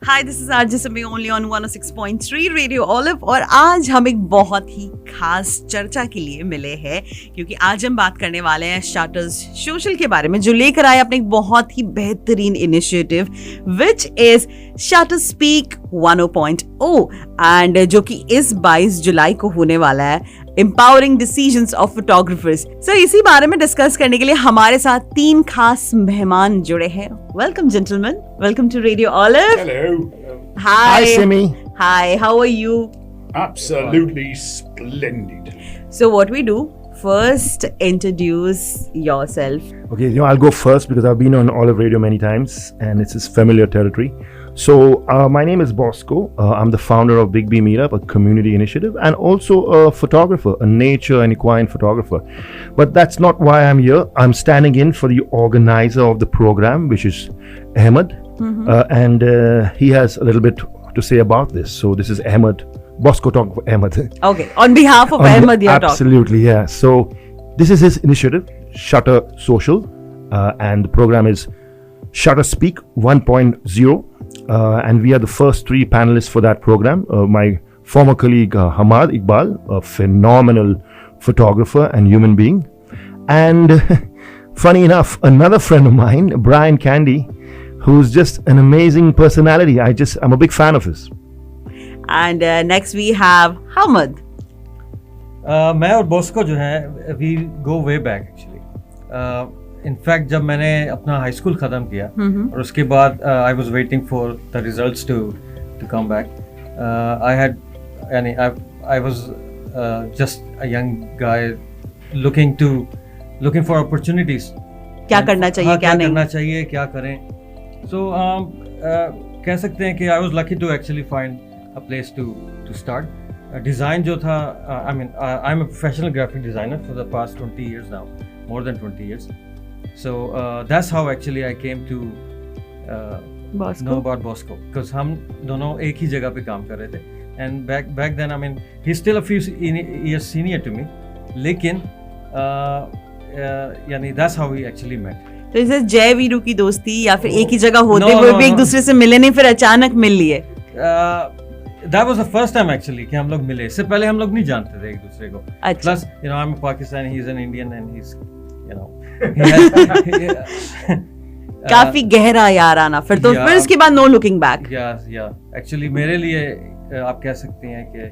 Hi this is RJ Simmi only on 106.3 radio olive और आज हम एक बहुत ही खास चर्चा के लिए मिले हैं क्योंकि आज हम बात करने वाले हैं शटर्स सोशल के बारे में जो लेकर आए अपने एक बहुत ही बेहतरीन initiative which is shutter speak 1.0 and जो कि इस 22 जुलाई को होने वाला है Empowering Decisions of Photographers. So इसी बारे में डिस्कस करने के लिए हमारे साथ 3 खास मेहमान जुड़े हैं. Welcome gentlemen. Welcome to Radio Olive. Hello. Hi. Hi Simmi. Hi, how are you? Absolutely splendid. So what we do, first introduce yourself. Okay, I'll go first because I've been on Olive Radio many times and it's this familiar territory. So my name is Bosco. I'm the founder of Big B Meetup, a community initiative, and also a photographer, a nature and equine photographer. But that's not why I'm here. I'm standing in for the organizer of the program, which is Hammad, and he has a little bit to say about this. So this is Hammad. Bosco talk for Hammad. Okay, on behalf of Hammad, you're talking. Absolutely, yeah. So this is his initiative, Shutter Social, and the program is Shutter Speak 1.0. And we are the first 3 panelists for that program. My former colleague Hammad Iqbal, a phenomenal photographer and human being. And funny enough, another friend of mine, Brian Candy, who's just an amazing personality. I'm a big fan of his. And next we have Hammad. मैं और Bosco जो है we go way back actually. In fact जब मैंने अपना high school ख़त्म किया और उसके बाद I was waiting for the results to come back. I was just a young guy looking for opportunities. क्या करना चाहिए, क्या नहीं करना चाहिए, क्या करें. सो कह सकते हैं कि I was lucky to actually find a place to start. Design जो था, I am a professional graphic designer for the past 20 years now, more than 20 years. So that's how actually I came to know about Bosco, because हम दोनों एक ही जगह पे काम कर रहे थे. And back then, I mean, he's still a few years senior to me, लेकिन यानी that's how we actually met. तो इसे जय वीरू की दोस्ती या फिर एक ही जगह होते हुए भी एक दूसरे से मिले नहीं, फिर अचानक मिल लिए? That was the first time actually कि हम लोग मिले. इससे पहले हम लोग नहीं जानते थे एक दूसरे को. Plus, I'm a Pakistani, he's an Indian, and he's, काफी गहरा याराना. फिर तो फिर उसके बाद नो लुकिंग बैक. एक्चुअली मेरे लिए आप कह सकते हैं कि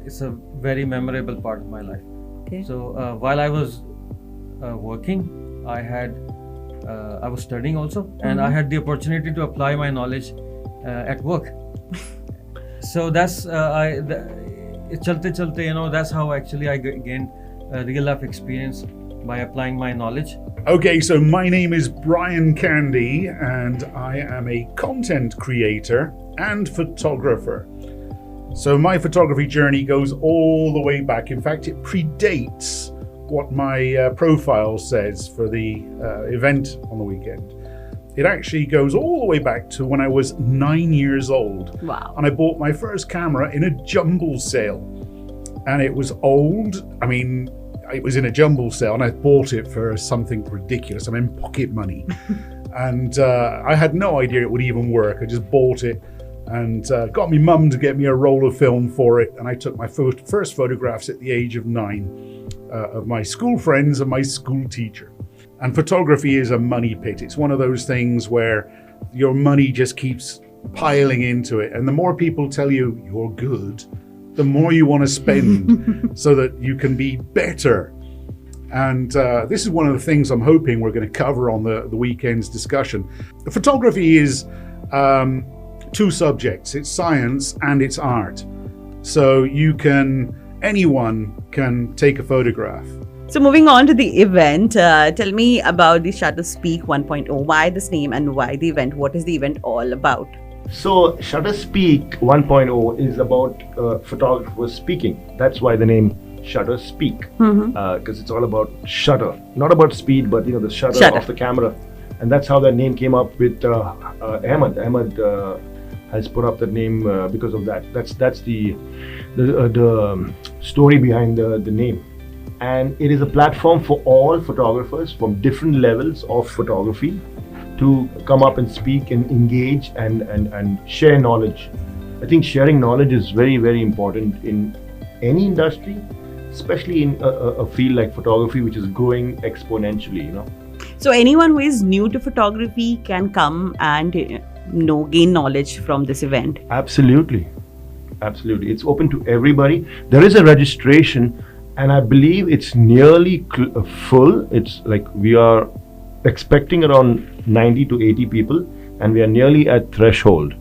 it's a very memorable part of my life. So while I was working, I was studying also, and I had the opportunity to apply my knowledge at work. So that's चलते that's how actually I gained real life experience by applying my knowledge. Okay, so my name is Brian Candy and I am a content creator and photographer. So my photography journey goes all the way back. In fact, it predates what my profile says for the event on the weekend. It actually goes all the way back to when I was 9 years old. Wow. And I bought my first camera in a jumble sale. And it was old. I mean, it was in a jumble sale and I bought it for something ridiculous. I mean, pocket money. And I had no idea it would even work. I just bought it and got my mum to get me a roll of film for it. And I took my first photographs at the age of 9 of my school friends and my school teacher. And photography is a money pit. It's one of those things where your money just keeps piling into it. And the more people tell you you're good, the more you want to spend so that you can be better. And this is one of the things I'm hoping we're going to cover on the weekend's discussion. Photography is 2 subjects. It's science and it's art. So anyone can take a photograph. So moving on to the event, tell me about the Shutter Speak 1.0. Why this name and why the event? What is the event all about? So Shutter Speak 1.0 is about photographers speaking. That's why the name Shutter Speak, because it's all about shutter, not about speed, but the shutter of the camera. And that's how that name came up with Hammad. Hammad has put up that name because of that. That's the story behind the name. And it is a platform for all photographers from different levels of photography to come up and speak and engage and share knowledge. I think sharing knowledge is very, very important in any industry, especially in a field like photography, which is growing exponentially, you know. So anyone who is new to photography can come and gain knowledge from this event. Absolutely. It's open to everybody. There is a registration, and I believe it's nearly full. It's like we are expecting around 90 to 80 people, and we are nearly at threshold.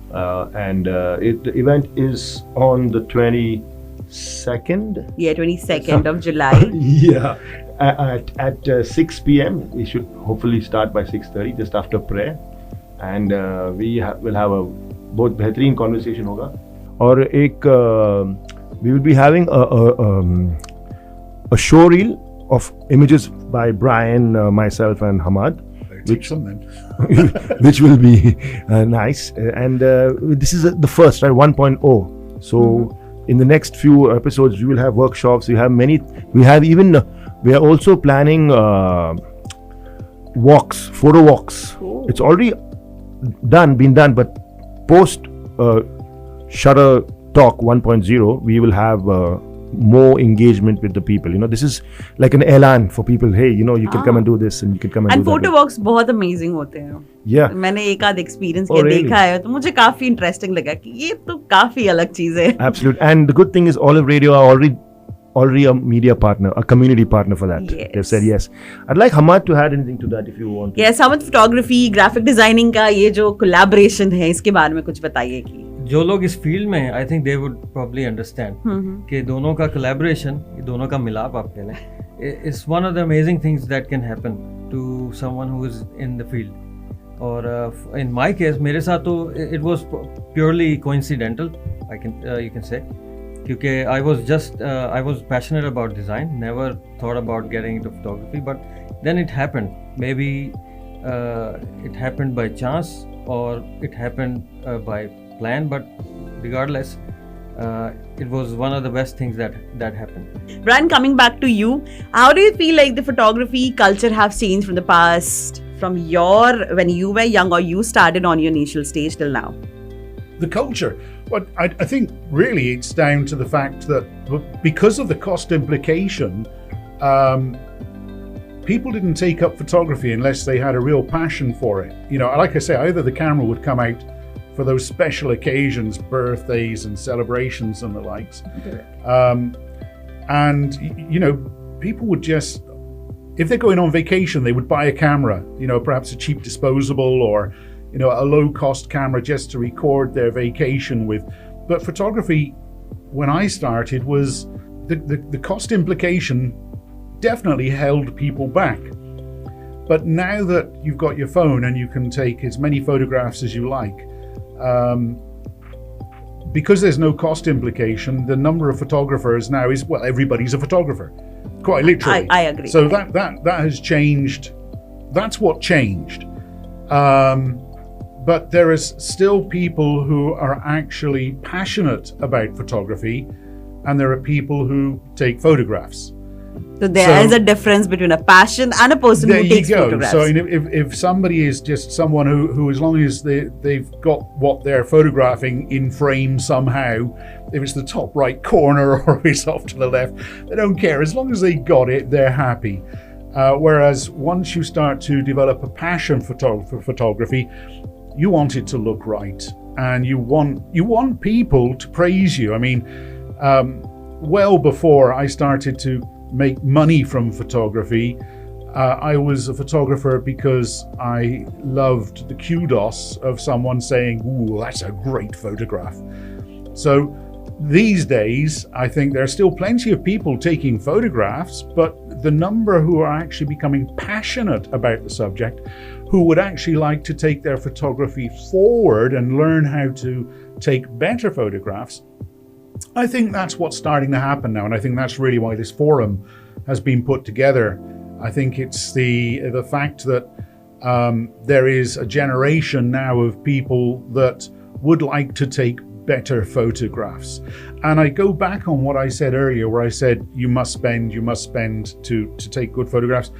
The event is on the 22nd. Yeah, 22nd of July. Yeah, at 6 p.m. We should hopefully start by 6:30, just after prayer, and we'll have a बहुत बेहतरीन conversation होगा. और we will be having a show reel of images by Brian, myself, and Hammad, which will be nice. And this is the first, right? 1.0. So in the next few episodes, we will have workshops. We are also planning walks, photo walks. Cool. It's already been done, but post Shutter Talk 1.0, we will have more engagement with the people. You know, this is like an elan for people. Hey, you know, you can come and do this, and you can come and do that. And photo walks बहुत amazing होते हैं. Yeah. मैंने एक आध experience किया देखा है, तो मुझे काफी interesting लगा कि ये तो काफी अलग चीज है. Absolute. And the good thing is, Olive Radio are already a media partner, a community partner for that. Yes. They've said yes. I'd like Hammad to add anything to that if you want. Yes, Hammad, photography, graphic designing का ये जो collaboration है, इसके बारे में कुछ बताइए कि जो लोग इस फील्ड में हैं, I think they would probably understand कि दोनों का कोलैबोरेशन, दोनों का मिलाप आप कह लें, is one of the amazing things that can happen to someone who is in the field. और इन माय केस मेरे साथ तो it was purely coincidental, you can say, क्योंकि I was passionate about design, never thought about getting into photography, but then it happened. Maybe it happened by chance और it happened by plan, but regardless, it was one of the best things that happened. Brian, coming back to you, how do you feel like the photography culture have changed from the past, from when you were young or you started on your initial stage till now? The culture, well, I think really it's down to the fact that because of the cost implication, people didn't take up photography unless they had a real passion for it. You know, like I say, either the camera would come out for those special occasions, birthdays and celebrations and the likes. And, you know, people would just, if they're going on vacation, they would buy a camera, you know, perhaps a cheap disposable or, you know, a low-cost camera just to record their vacation with. But photography, when I started, was the cost implication definitely held people back. But now that you've got your phone and you can take as many photographs as you like, because there's no cost implication, the number of photographers now is, well, everybody's a photographer, quite literally. I agree. So that has changed. That's what changed. But there is still people who are actually passionate about photography, and there are people who take photographs. So there is a difference between a passion and a person who takes photographs. So if somebody is just someone who as long as they've got what they're photographing in frame somehow, if it's the top right corner or if it's off to the left, they don't care. As long as they got it, they're happy. Whereas once you start to develop a passion for photography, you want it to look right, and you want people to praise you. I mean, well before I started to make money from photography, I was a photographer because I loved the kudos of someone saying, "Ooh, that's a great photograph." So these days, I think there are still plenty of people taking photographs, but the number who are actually becoming passionate about the subject, who would actually like to take their photography forward and learn how to take better photographs, I think that's what's starting to happen now, and I think that's really why this forum has been put together. I think it's the fact that there is a generation now of people that would like to take better photographs. And I go back on what I said earlier, where I said you must spend to take good photographs.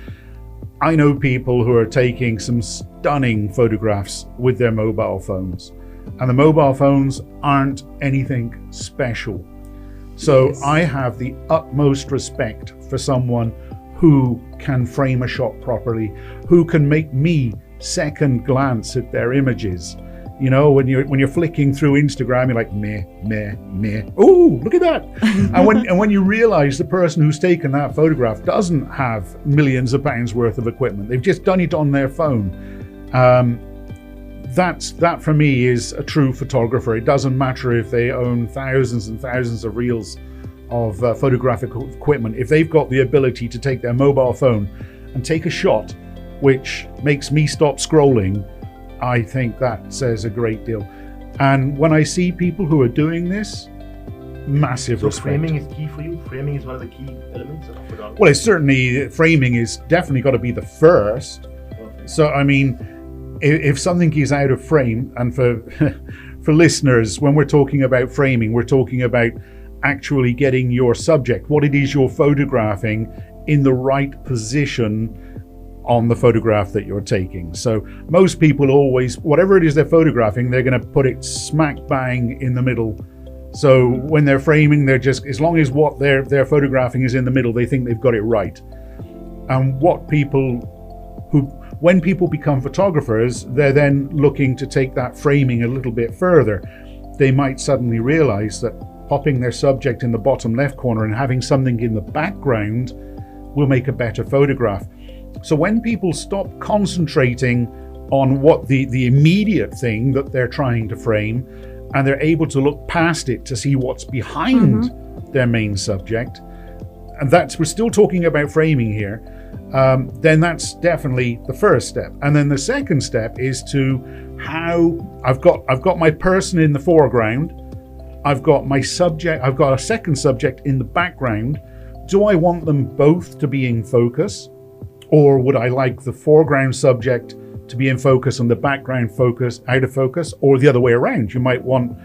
I know people who are taking some stunning photographs with their mobile phones, and the mobile phones aren't anything special. So Yes. I have the utmost respect for someone who can frame a shot properly, who can make me second glance at their images. You know, when you're flicking through Instagram, you're like, meh, meh, meh. Oh, look at that. and when you realize the person who's taken that photograph doesn't have millions of pounds worth of equipment, they've just done it on their phone. That for me is a true photographer. It doesn't matter if they own thousands and thousands of reels of photographic equipment. If they've got the ability to take their mobile phone and take a shot which makes me stop scrolling, I think that says a great deal. And when I see people who are doing this, massive So respect. framing is key for you? Framing is one of the key elements of photography? Well, it's certainly, framing is definitely got to be the first. Perfect. So, I mean, if something is out of frame, and for for listeners, when we're talking about framing, we're talking about actually getting your subject, what it is you're photographing, in the right position on the photograph that you're taking. So most people always, whatever it is they're photographing, they're going to put it smack bang in the middle. So when they're framing, they're just, as long as what they're photographing is in the middle, they think they've got it right. And when people become photographers, they're then looking to take that framing a little bit further. They might suddenly realize that popping their subject in the bottom left corner and having something in the background will make a better photograph. So when people stop concentrating on what the immediate thing that they're trying to frame, and they're able to look past it to see what's behind their main subject, and we're still talking about framing here, then that's definitely the first step. And then the second step is to how I've got my person in the foreground, I've got my subject, I've got a second subject in the background. Do I want them both to be in focus? Or would I like the foreground subject to be in focus and the background focus out of focus, or the other way around? You might want,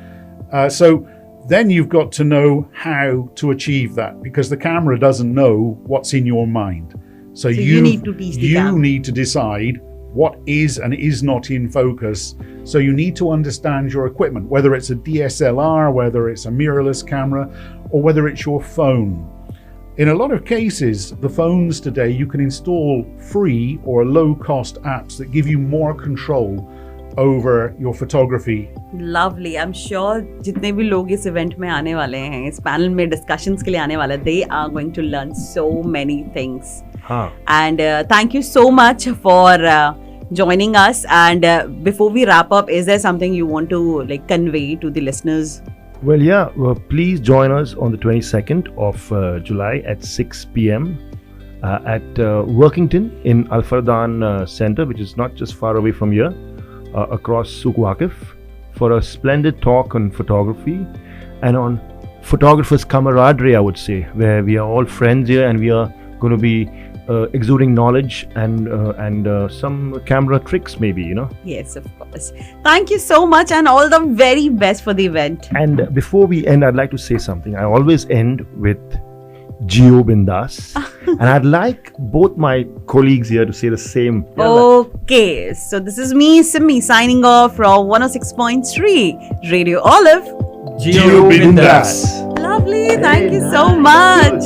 so then you've got to know how to achieve that, because the camera doesn't know what's in your mind. So you need to teach the camera. You need to decide what is and is not in focus. So you need to understand your equipment, whether it's a DSLR, whether it's a mirrorless camera, or whether it's your phone. In a lot of cases, the phones today, you can install free or low-cost apps that give you more control over your photography. Lovely. I'm sure जितने भी लोग इस event में आने वाले हैं, इस panel में डिस्कशंस के लिए आने वाले, they are going to learn so many things. And thank you so much for joining us. And before we wrap up, is there something you want to convey to the listeners? Well, yeah, please join us on the 22nd of July at 6 p.m. At Workington in Al Fardan Center, which is not just far away from here, across Souk Waqif, for a splendid talk on photography and on photographers' camaraderie, I would say, where we are all friends here and we are going to be exuding knowledge and some camera tricks, maybe, you know. Yes, of course. Thank you so much, and all the very best for the event. And before we end, I'd like to say something. I always end with Jio Bindas, and I'd like both my colleagues here to say the same. Okay, so this is me, Simmi, signing off from 106.3 Radio Olive. Jio Bindas. Lovely, thank you so much.